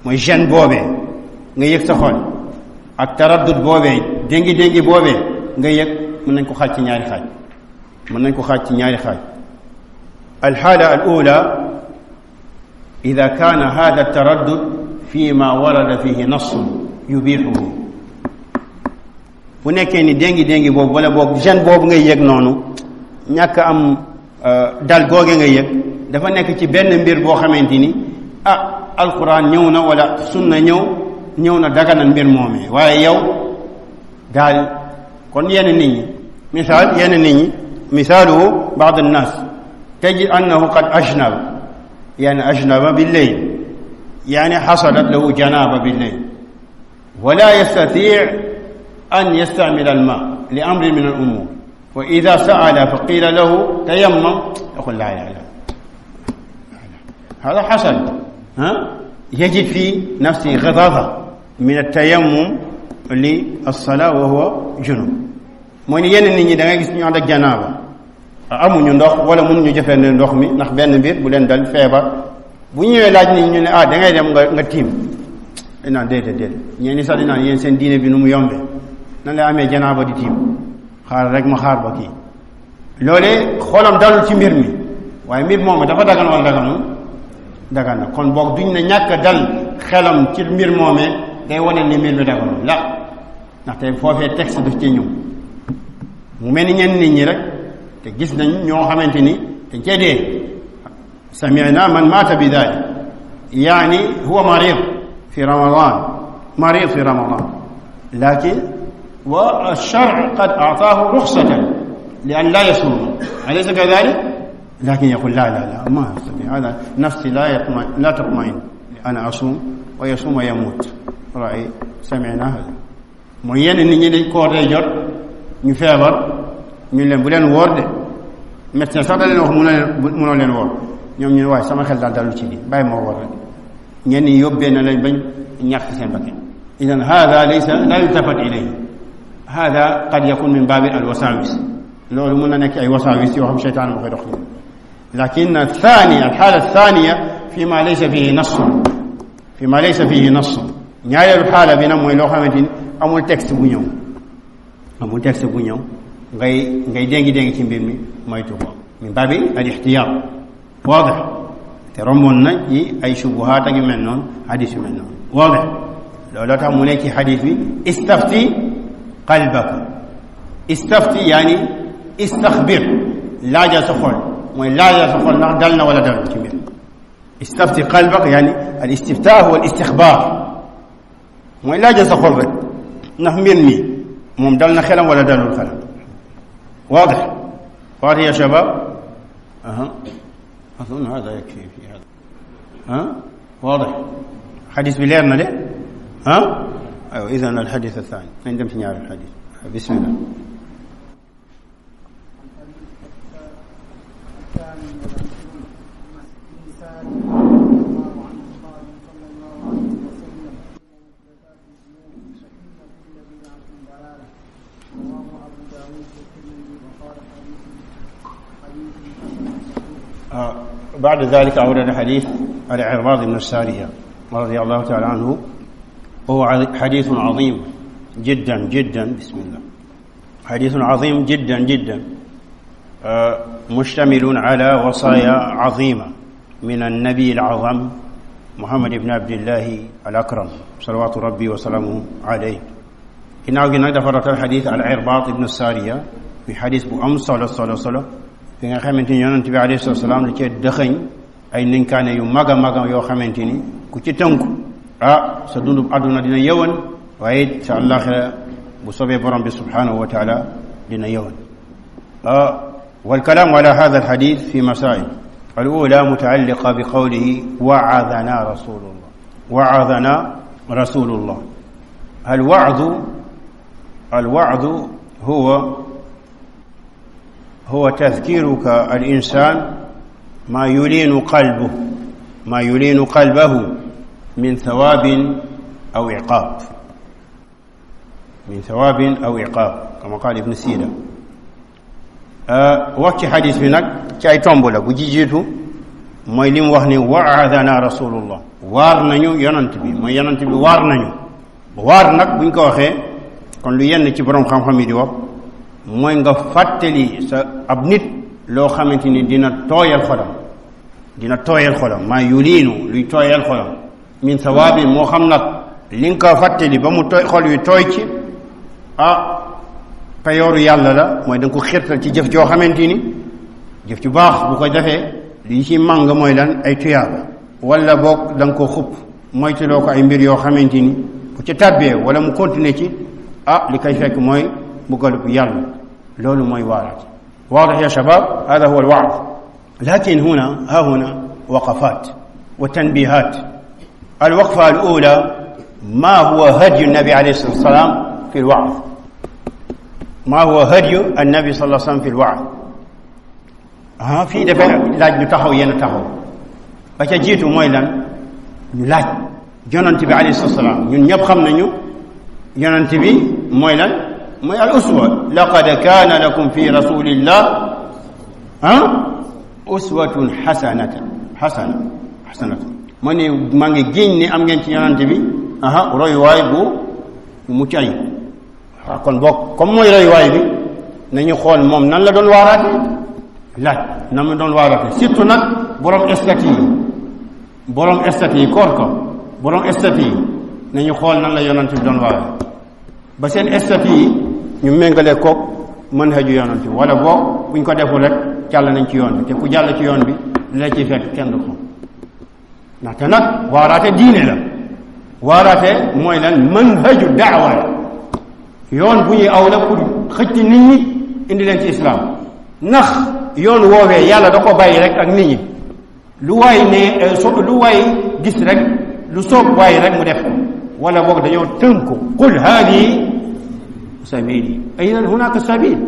mooy gêne boobee nga yëg sa xol ak taraddud boobee déngi boobee nga yëg mën nañ ko xaaj ci ñaari xaaj الحالة الأولى إذا كان هذا التردد فيما ورد فيه نص يبيحه bu nekkee ni déngi boobu wala boog gêne boobu ngay yëg noonu ñàkk am dal googe ngay yëg dafa nekk ci benn mbir boo xamante ni alquran ñëw na wala sunna ñëw na daganal mbir moomee waaye yow daal kon yenn nit ñi misaaluhu بعض الناس تجد أنه قد أجنب بالليل يعني حصلت له جنابة بالليل ولا يستطيع أن يستعمل الماء لأمر من الأمور وإذا سأل فقيل له تيمم يقول لا هذا حصل يجد في نفسه غضاضة من التيمم للصلاة وهو جنوب mooy yenn nit ñi da ngay gis ñu ànd ak janaaba amuñu ndox wala mënuñu jëfandikoo ndox mi ndax benn mbir bu leen dal feebar bu ñëwee laaj nit ñu ne da ngay dem nga tiim naan déedéet ñeen ñi sax di naan yéen seen diine bi nu mu yombe nan lay amee janaaba di tiim xaar rek ma xaar ba kii loolee xoolam dalul ci mbir mi waaye mbir moom dafa dagan wala dagan na kon boog duñ ne ñàkk dal xelam ci mbir moomee day wane ni mbir mi daganul la ndaxte foofee texte daf ci ñëw mu mel ni ñenn nit ñi rek te gis nañ ñoo xamante ni dañ cee dee sami'na man maata bi dalik yaani huwa marid fi ramadan lakin wa ash-shar'u qad a'taahu rukhsatan li an la yasum alaysa kadhalik lakin yaqul la ma astati hada nafsi la tatma'in ana asum wa yasum wa yamut ra'i sami'na hada mooy yenn nit ñi dañ koor day jot ñu feebar ñu leen bu leen woor de médecin sax da leen wax mënoo leen woor ñoom ñu ne waaye sama xel daal dalul ci lii bàyyi ma woor rek ñenn ñi yóbbee na lañ bañ ñàkk seen bakkan idan hada laysa la yultafat ilayhi hada qad yakun min baabi al wasawis loolu mën na nekk ay wasawis yoo xam seytaan moo koy dox lakin الحالة الثانية فيما ليس فيه نص ñaareelu xaala bi nag mooy loo xamante ni amul texte bu ñëw ngay déngi ci mbir mi moytu ko min baabi al ixtiyaar waadix te romboon na ci ay shubuhaat ak yu mel noonu xadis yu mel noonu waadix looloo tax mu ne ci xadis bi istafti qalbaka istafti yaani istaxbir laajal sa xol mooy laajal sa xol ndax dal na wala dal ci mbir istafti qalbaka yaani al istiftaa wal istixbaar mooy laajal sa xol rek ndax mbir mi moom dal na xelam wala dalul xelam واضح يا شباب أظن هذا يكفي في هذا واضح حديث بليرنا له أيوة إذن الحديث الثاني عندما تنيار الحديث بسم الله بعد ذلك أورد حديث على العرباض بن السارية رضي الله تعالى عنه وهو حديث عظيم جدا جدا بسم الله حديث عظيم جدا جدا مشتمل على وصايا عظيمة من النبي العظم محمد بن عبد الله الأكرم صلوات ربي وسلامه عليه ginnaaw gi nag dafa rotal xadis al Irbaat ibnu Saariya mi xadis bu am solo fi nga xamante ni yonent bi alayhi salaam la cee dëxëñ ay ninkaane yu mag a yoo xamante ni ku ci tënku sa dundub àdduna dina yëwan waaye sa àllaaxira bu sobee borom bi subhanahu wa taala dina yëwan والكلام على هذا الحديث في مسائل الأولى متعلقة بقوله وعظنا رسول الله الوعظ هو تذكيرك الإنسان ما يلين قلبه من ثواب أو عقاب كما قال ابن سينا wax ci xadis bi nag ci ay tomb la bu jiitu mooy li mu wax ni wa'adana rasulullah waar nañu yonant bi mooy yonant bi waar nañu waar nag buñ ko waxee kon lu yenn ci borom xam-xam yi di wax mooy nga fàttali sa ab nit loo xamante ni dina tooyal xolam maa yuliinu luy tooyal xolam min sawaabin moo xam nag li nga ko fàttali ba mu tooy xol wi tooy ci payooru yàlla la mooy da nga ko xirtal ci jëf joo xamante ni jëf ju baax bu ko defee li ci màng mooy lan ay tuyaaba wala boog da nga ko xupp moytuloo ko ay mbir yoo xamante ni bu ci tàbbee wala mu continuer ci li koy fekk mooy mbugalub yàlla loolu mooy waaraat واضح يا شباب هذا هو الوعظ لكن ها هنا وقفات وتنبيهات الوقفة الأولى ما هو هدي النبي عليه الصلاة والسلام في الوعظ ما هو هدي النبي صلى الله عليه وسلم في الوعظ في دفع لاج تحو ين تحو ba ca jiitu mooy lan ñu laaj yonent bi alayhi salaam ñun ñëpp xam nañu yonent bi mooy lan mooy al uswa laqad kaana lakum fi rasulillah uswatun hasanatan ma ne maa ngi génn ne am ngeen ci yonent bi royuwaay bu mucc ayib waaw kon boog comme mooy royuwaay bi nañu xool moom nan la doon waaraate laaj na mu doon waaraate surtout nag borom statut yi koor ko borom statut yi nañu xool nan la yonent bi doon waaraate ba seen statut yi ñu méngale ko manhaju yonent bi wala boog buñ ko deful rek jàll nañ ci yoon bi te ku jàll ci yoon bi li la ciy fekk kenn du ko ndaxte nag waaraate diine la waaraate mooy lan manhaju daawa la yoon bu ñuy aw la pour xëcc nit ñi indi leen ci islam ndax yoon woowee yàlla da ko bàyyi rek ak nit ñi lu waay lu waay gis rek lu soob waay rek mu def ko wala boog dañoo tënk ko qul haadihi sabili ay hunaka sabil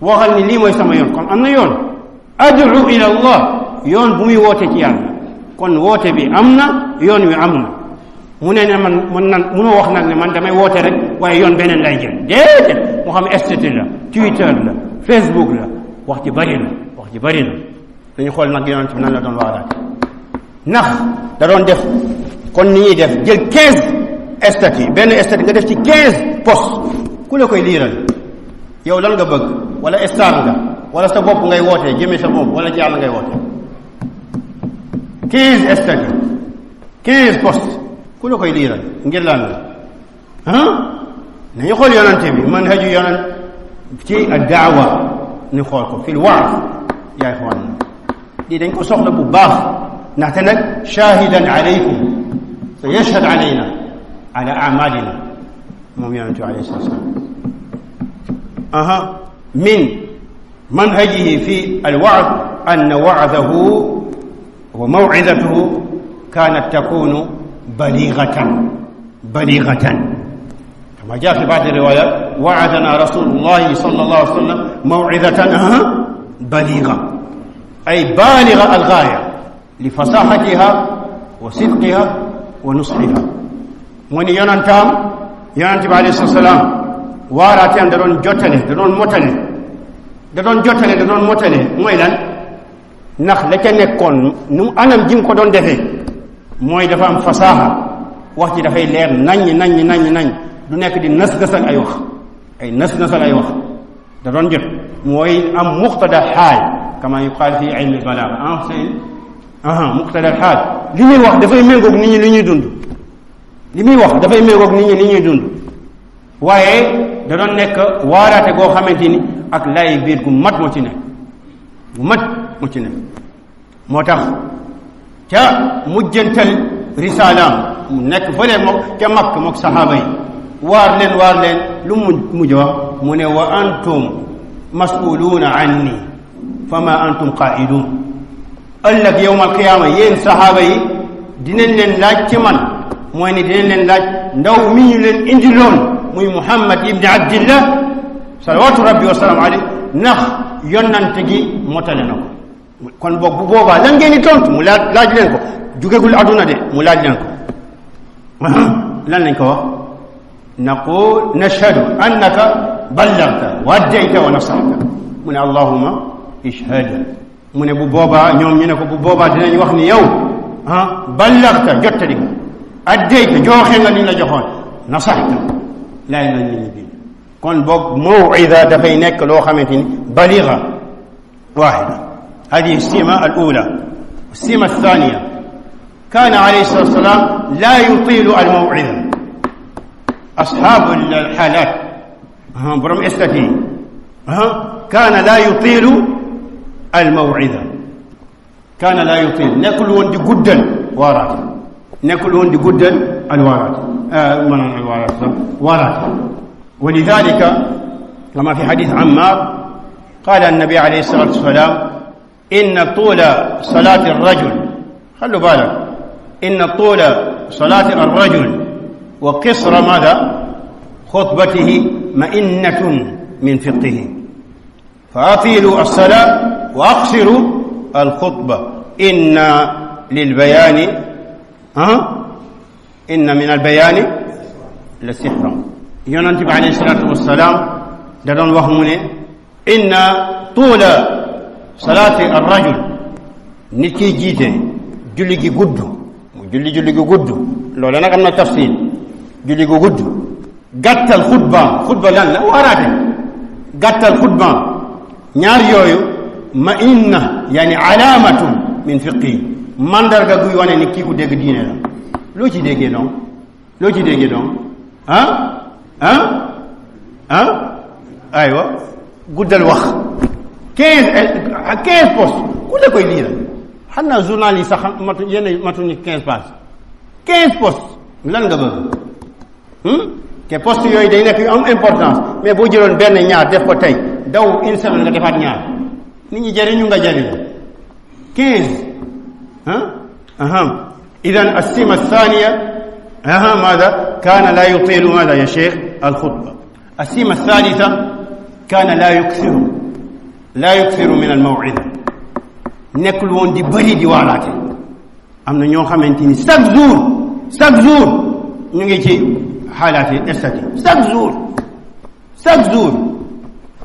waxal ni lii mooy sama yoon kon am na yoon ad'u ila allah yoon bu muy woote ci yàlla kon woote bi am na yoon wi am na mu ne man mu wax nag ne man damay woote rek waaye yoon beneen lay jël déedéet mu xam statut la Twitter la Facebook la wax ji bëri na dañu xool nag yonent bi nan la doon waaraate ndax da doon def kon ni ñuy def jël 15 statut benn statut nga def ci 15 post ku la koy liiral yow lan nga bëgg wala star nga wala sa bopp ngay wootee jëmee sa bopp wala ci yàlla ngay wootee 15 statut 15 post ku la koy liiral ngir lan la nañu xool yonante bi manhaju yonant ci ad-da'wa ñu xool ko fil wa'z yaay xool na lii dañ ko soxla bu baax ndaxte nag shahidan alaykum sa yashhad alayna ala a'malina moom yonante bi alayhi salaam min manhajihi fi al-wa'z anna wa'zahu wa maw'izatuhu kanat takunu بليغة كما جاء في بعض الروايات وعدنا رسول الله صلى الله عليه وسلم موعظة بليغة أي بالغة الغاية لفصاحتها وصدقها ونصحها من ينتم ينتم عليه الصلاة والسلام واراتين دون جوتله دون موتله mooy lan ndax la ca nekkoon nu anam ji ko doon defee mooy dafa am fasaaxa wax ci dafay leer nañ du nekk di nas-nasal ay wax da doon jot mooy am muqtada xaal kama yuqaal fi ilmi balaaga muqtada xaal li muy wax dafay méngoog nit ñi li ñuy dund waaye da doon nekk waaraate goo xamante ni ak lay biir gu mat moo ci nekk moo tax ca mujjantal risalaam mu nekk fële mook ca Makka mook saxaaba yi waar leen lu mu mujj wax mu ne wa antum mas'uluuna anni fama antum qaa'iluun ëllëg yawmal qiyaama yéen saxaaba yi dinañ leen laaj ci man mooy ni dinañ leen laaj ndaw mi ñu leen indiloon muy Muhammad ibni Abdillah salawaatu rabbi wa salaamu alayhi ndax yonnante gi motale na ko kon boog bu boobaa lan ngeen di tontu mu laaj leen ko jugegul aduna de mu laaj leen ko lan lañ ko wax naqul nashhadu annaka ballagta wa addayta wa nasahta mu ne allahumma ishhad mu ne bu boobaa ñoom ñu ne ko bu boobaa dinañ wax ni yow ballagta jottali nga addayta joxe nga liñ la joxoon nasahta laay nañ li ñu bi kon boog maw'ida dafay nekk loo xamante ni baliga واحدة هذه السمة الأولى. السمة الثانية كان عليه الصلاة والسلام لا يطيل الموعظة. أصحاب الحالات برم استثني كان لا يطيل الموعظة، كان لا يطيل نقول وندي جدا وارات، نقول وندي جدا الوارات وارات. ولذلك كما في حديث عمار قال النبي عليه الصلاة والسلام إن طول صلاة الرجل، خلوا بالك، إن طول صلاة الرجل وقصر ماذا خطبته مئنة من فقهه، فأطيلوا الصلاة وأقصروا الخطبة inna lil bayaani inna min al bayaani la sihran yonent bi alayhi salaatu wassalaam da doon wax mu ne inna tuula salaati ar rajul nit kiy jiite julli gi gudd mu julli gi gudd loolu nag am na tafsir julli gi gudd gàttal xutba lan la waaraate gàttal xutbaam ñaar yooyu ma inna yani alaamatun min fiqhi mandarga guy wane ni kii ku dégg diine la loo ci déggee donc aywa guddal wax 15 postes ku la koy lire xam naa journal yi sax matuñu 15 pages 15 postes lan nga bëgg te poste yooyu day nekk yu am importance mais boo jëloon benn ñaar def ko tey daw une semaine nga defaat ñaar nit ñi jëriñu nga jëriñu 15 idan السمة الثانية ماذا كان لا يطيل ماذا يا شيخ الخطبة السمة الثالثة كان لا يكثر من الموعظة nekkul woon di bëri di waaraate am na ñoo xamante ni chaque jour ñu ngi ci xaalaati estati chaque jour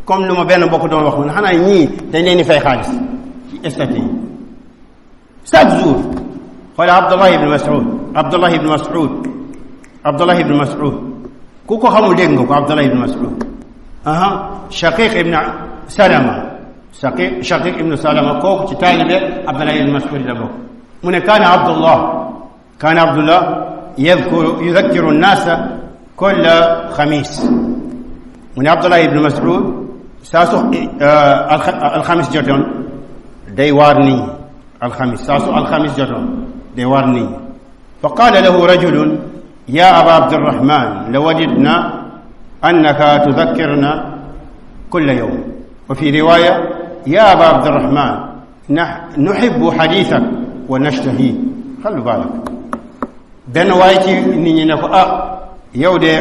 comme lu ma benn mbokk doon wax mu ne xanaa ñii dañ leen di fay xaalis ci estati yi chaque jour xoola Abdullah ibn Mas'ud ku ko xamul dégg nga ko Abdullah ibn Mas'ud Shaqiq ibn Salama kooku ci taalibe Abdullah ibn Mas'ud la bokk mu ne kaana Abdullah yudhakkiru an-naasa kulla xamis mu ne Abdullah ibn Mas'ud saa su alxamis jotoon day waar nit ñi alxamis jotoon day waar nit ñi fa qaala lahu rajulun ya aba abdirrahman la wajidna annaka tudhakkirna kulla yawm wa fi riwaya ya aba abdirrahman nuhibbu hadithak wa nashtahi xallu baalak benn waaye ci nit ñi ne ko yow de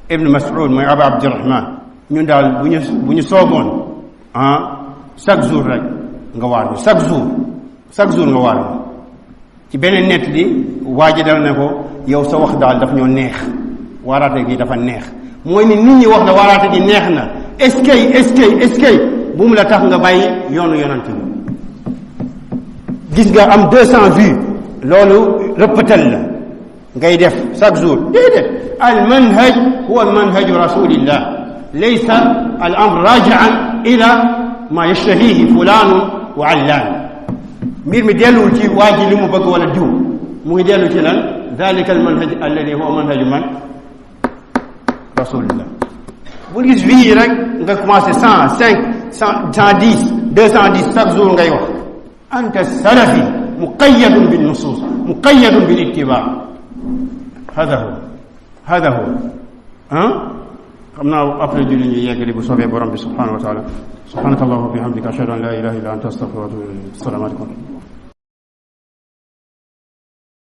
ibn Mas'ud mooy aba abdirrahman ñun daal bu ñu soogoon chaque jour rek nga waar ñu chaque jour nga waar ñu ci beneen nett di waa ji dal ne ko yow sa wax daal daf ñoo neex waaraate gi dafa neex mooy ni nit ñi wax na waaraate gi neex na est-ce que bu mu la tax nga bàyyi yoonu yonent bi gis nga am 200 vues loolu rëppatal la ngay def chaque jour déedéet al manhaj huwa manhaju rasulillah laysa al amr raji'an ila ma yashtahihi fulanun wa allan mbir mi delluwul ci waa ji li mu bëgg wala diw mu ngi dellu ci lan dalika al manhaj alladi huwa manhaju man rasulillah bu gis vie rek nga commencé 105 110 210 chaque jour ngay wax anta salafi muqayyadun bin nusus muqayyadun bil ittiba hada huwa xam naa après julli ñu yeggali bu soobee borom bi subhanahu wa taala subhanaka allahumma wa bihamdika ashhadu an la ilaha illa anta astaghfiruka wa atubu ilayk. Assalaamu alaykum.